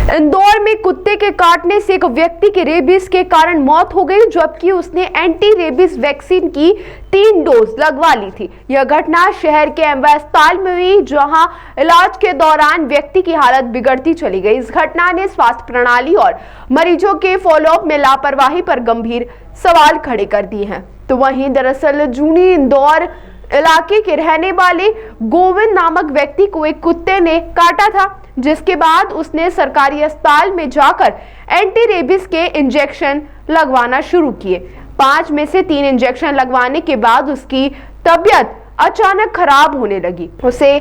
इंदौर में कुत्ते के काटने से एक व्यक्ति की रेबीज के कारण मौत हो गई, जबकि उसने एंटी रेबीज वैक्सीन की 3 डोज लगवा ली थी। यह घटना शहर के एमवाय अस्पताल में हुई, जहां इलाज के दौरान व्यक्ति की हालत बिगड़ती चली गई। इस घटना ने स्वास्थ्य प्रणाली और मरीजों के फॉलोअप में लापरवाही पर गंभीर सवाल खड़े कर दिए हैं। तो वहीं दरअसल जूनी इंदौर इलाके के रहने वाले गोविंद नामक व्यक्ति को एक कुत्ते ने काटा था, जिसके बाद उसने सरकारी अस्पताल में जाकर एंटी रेबीज के इंजेक्शन लगवाना शुरू किए। 5 में से 3 इंजेक्शन लगवाने के बाद उसकी तबीयत अचानक खराब होने लगी। उसे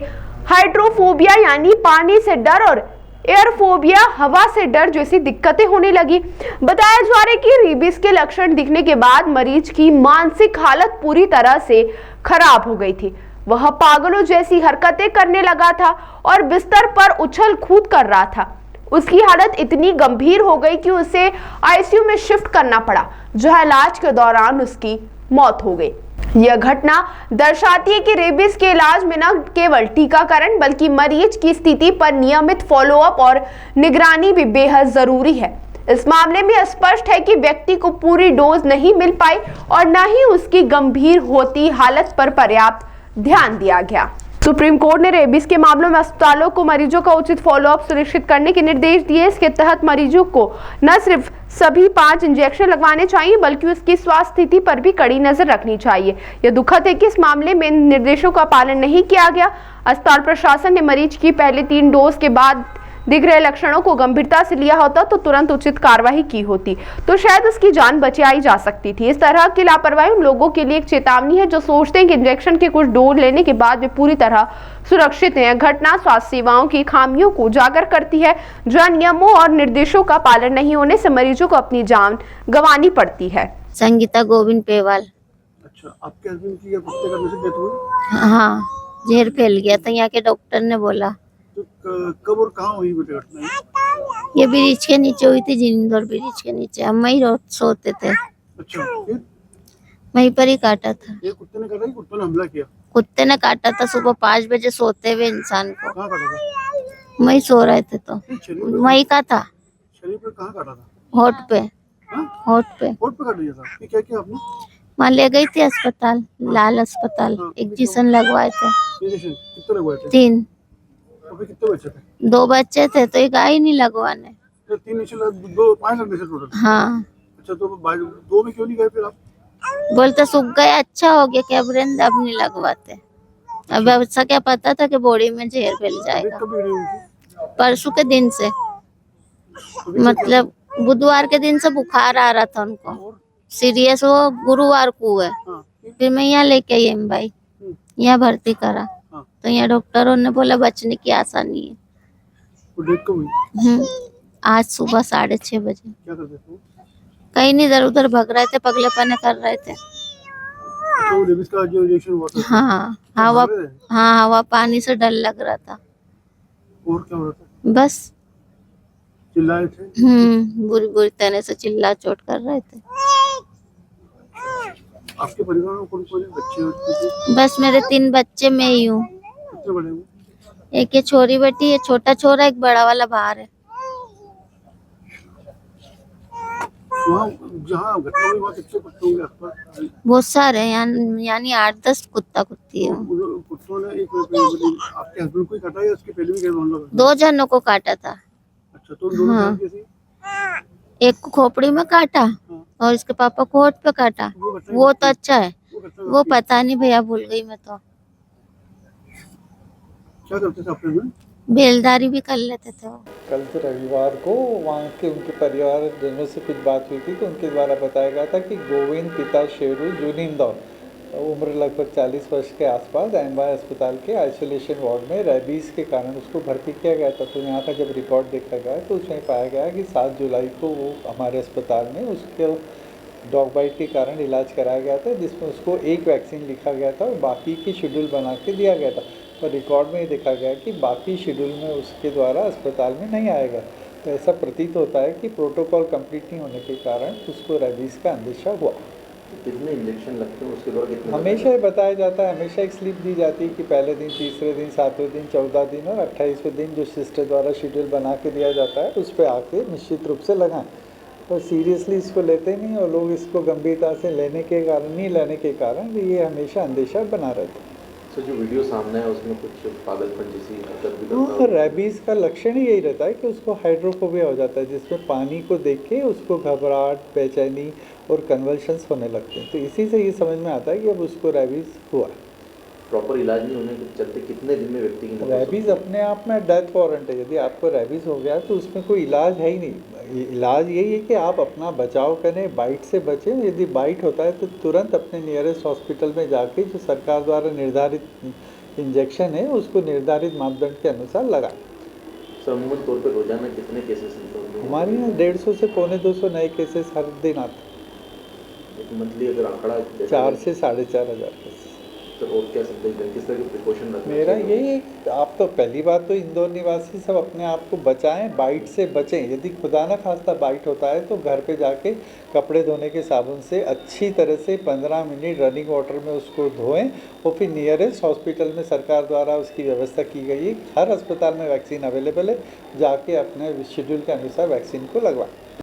हाइड्रोफोबिया यानी पानी से डर और एयरफोबिया हवा से डर जैसी दिक्कतें होने लगी। बताया जा रहा है कि रेबीज के लक्षण दिखने के बाद मरीज की मानसिक हालत पूरी तरह से खराब हो गई थी। वह पागलों जैसी हरकतें करने लगा था और बिस्तर पर उछल कूद कर रहा था। उसकी हालत इतनी गंभीर हो गई कि उसे आईसीयू में शिफ्ट करना पड़ा, जहां इलाज के दौरान उसकी मौत हो गई। यह घटना दर्शाती है कि रेबीज के इलाज में न केवल टीकाकरण बल्कि मरीज की स्थिति पर नियमित फॉलोअप और निगरानी भी बेहद जरूरी है। इस मामले में स्पष्ट है कि व्यक्ति को पूरी डोज नहीं मिल पाई और न ही उसकी गंभीर होती हालत पर पर्याप्त ध्यान दिया गया। सुप्रीम कोर्ट ने रेबीज के मामलों में अस्पतालों को मरीजों का उचित फॉलोअप सुनिश्चित करने के निर्देश दिए। इसके तहत मरीजों को न सिर्फ सभी 5 इंजेक्शन लगवाने चाहिए, बल्कि उसकी स्वास्थ्य स्थिति पर भी कड़ी नजर रखनी चाहिए। यह दुखद है कि इस मामले में निर्देशों का पालन नहीं किया गया। अस्पताल प्रशासन ने मरीज की पहले 3 डोज के बाद दिख रहे लक्षणों को गंभीरता से लिया होता तो तुरंत उचित कार्रवाई की होती, तो शायद उसकी जान बचाई जा सकती थी। इस तरह की लापरवाही उन लोगों के लिए एक चेतावनी है जो सोचते हैं कि इंजेक्शन के कुछ डोज लेने के बाद वे पूरी तरह सुरक्षित हैं। घटना स्वास्थ्य सेवाओं की खामियों को उजागर करती है, जहां नियमों और निर्देशों का पालन नहीं होने से मरीजों को अपनी जान गंवानी पड़ती है। संगीता गोविंद पेवाल। अच्छा, आपके हस्बैंड की कुत्ते का मैसेज डेथ हुई? हाँ, जहर फैल गया था, यहाँ के डॉक्टर ने बोला। तो कब और कहाँ हुई बेटे घटना? ये ब्रिज के नीचे हुई थी, इंदौर ब्रिज के नीचे। हम वहीं सोते थे। अच्छा, फिर वहीं पर ही काटा था। ये कुत्ते ने काटा कि कुत्ते ने हमला किया? कुत्ते ने काटा था सुबह 5 बजे सोते हुए इंसान को। कहाँ काटा था? वहीं सो रहे थे तो वहीं का था। शरीर पे कहाँ काटा था? होठ पे। हाँ? होठ पे काट दिया था। ये क्या किया आपने? वहाँ ले गई थी अस्पताल, लाल अस्पताल। इंजेक्शन लगवाए थे। इंजेक्शन कितने लगवाए थे? 3। अभी कितने बच्चे थे? 2 बच्चे थे तो एक आई नहीं लगवाने। तो 3 इंजेक्शन 2 5 लगने से टोटल? हाँ। अच्छा, तो 2 में क्यों नहीं गए फिर आप? बोलते सूख गया, अच्छा हो गया क्या ब्रेन, अब नहीं लगवाते। अब ऐसा क्या पता था कि बॉडी में जहर फैल जाएगा। कब हुई उनकी? परसों के दिन से, मतलब बुधवार के दिन से बुखार आ रहा था उनको। सीरियस वो गुरुवार को हुआ। फिर मैं यहाँ लेके आई भाई, यहाँ भर्ती करा तो यहाँ डॉक्टरों ने बोला बचने की आसानी है। आज सुबह 6:30 बजे। क्या करते थे? कहीं नहीं, इधर उधर भग रहे थे, पगलेपने कर रहे थे। तो रेबीज का जो इंजेक्शन हुआ था? हाँ, हवा पानी से डर लग रहा था। और क्या हो रहा था? बस चिल्लाए थे? बुरी बुरी तरह से चिल्ला चोट कर रहे थे। आपके परिवार में कौन कौन बच्चे हैं? बस मेरे 3 बच्चे, मैं ही हूँ। कितने बड़े हैं? एक ये छोरी बेटी है, छोटा छोरा, एक बड़ा वाला बाहर है। वहाँ जहाँ घटना हुई वहाँ कितने कुत्ते होंगे आसपास? बहुत सारे हैं, यानी 8-10 कुत्ता कुत्ती है। कुत्तों ने आपके हस्बैंड को ही काटा या उसके पहले भी गए? 2 जनों को काटा था। अच्छा, तो दोनों कैसे? एक को खोपड़ी में काटा और इसके पापा को होठ पे काटा। वो तो अच्छा है, वो पता नहीं भैया, भूल गई मैं तो। क्या करते थे आपके में? बेलदारी भी कर लेते थे वो। कल तो रविवार को वहाँ के उनके परिवार जनों से कुछ बात हुई थी तो उनके द्वारा बताया गया था कि गोविंद पिता शेरू जूनी इंदौर, उम्र लगभग 40 वर्ष के आसपास, एमवाय अस्पताल के आइसोलेशन वार्ड में रेबीज़ के कारण उसको भर्ती किया गया था। तो यहाँ का जब रिकॉर्ड देखा गया तो उसमें पाया गया कि 7 जुलाई को वो हमारे अस्पताल में उसके डॉग बाइट के कारण इलाज कराया गया था, जिसमें उसको एक वैक्सीन लिखा गया था और बाकी की शेड्यूल बना के दिया गया था। पर रिकॉर्ड में ये देखा गया कि बाकी शेड्यूल में उसके द्वारा अस्पताल में नहीं आएगा। तो ऐसा प्रतीत होता है कि प्रोटोकॉल कंप्लीट नहीं होने के कारण उसको रेबीज़ का अंदेशा हुआ। कितने इंजेक्शन लगते हैं उसके द्वारा कितने हमेशा ये बताया जाता है, हमेशा एक स्लिप दी जाती है कि पहले दिन, तीसरे दिन, 7वें दिन, 14 दिन और 28वें दिन जो सिस्टर द्वारा शेड्यूल बना के दिया जाता है उस पर आके निश्चित रूप से लगाएं। पर सीरियसली इसको लेते नहीं और लोग इसको गंभीरता से नहीं लेने के कारण ये हमेशा अंदेशा बना रहता है। सर जो वीडियो सामने है उसमें कुछ पागलपन जैसी हरकत भी करता तो है। रेबीज़ का लक्षण ही यही रहता है कि उसको हाइड्रोफोबिया हो जाता है, जिसमें पानी को देख के उसको घबराहट, बेचैनी और कन्वल्शंस होने लगते हैं। तो इसी से ये समझ में आता है कि अब उसको रेबीज़ हुआ। प्रॉपर इलाज नहीं होने के चलते कितने दिन में व्यक्ति की मौत हो सकती रेबीज़ है? अपने आप में डेथ वारंट है। यदि आपको रेबीज़ हो गया तो उसमें कोई इलाज है ही नहीं। इलाज यही है कि आप अपना बचाव करें, बाइट से बचें। यदि बाइट होता है तो तुरंत अपने नियरेस्ट हॉस्पिटल में जाके जो सरकार द्वारा निर्धारित इंजेक्शन है उसको निर्धारित मापदंड के अनुसार लगाएं। सर अमूमन तौर पर रोजाना कितने केसेस होते हैं? हमारे यहाँ 150 से 250 नए केसेस हर दिन आते हैं। एक मंथली अगर आंकड़ा 4 से 4,500 केसेस। तो और क्या संदेश दें, किस तरह के प्रिकॉशन रखना मेरा चाहिए? यही है कि आप तो पहली बात तो इंदौर निवासी सब अपने आप को बचाएं, बाइट से बचें। यदि खुदा ना खास्ता बाइट होता है तो घर पे जाके कपड़े धोने के साबुन से अच्छी तरह से 15 मिनट रनिंग वाटर में उसको धोएं और फिर नियरेस्ट हॉस्पिटल में सरकार द्वारा उसकी व्यवस्था की गई है। हर अस्पताल में वैक्सीन अवेलेबल है, जाके अपने शेड्यूल के अनुसार वैक्सीन को लगवाएं।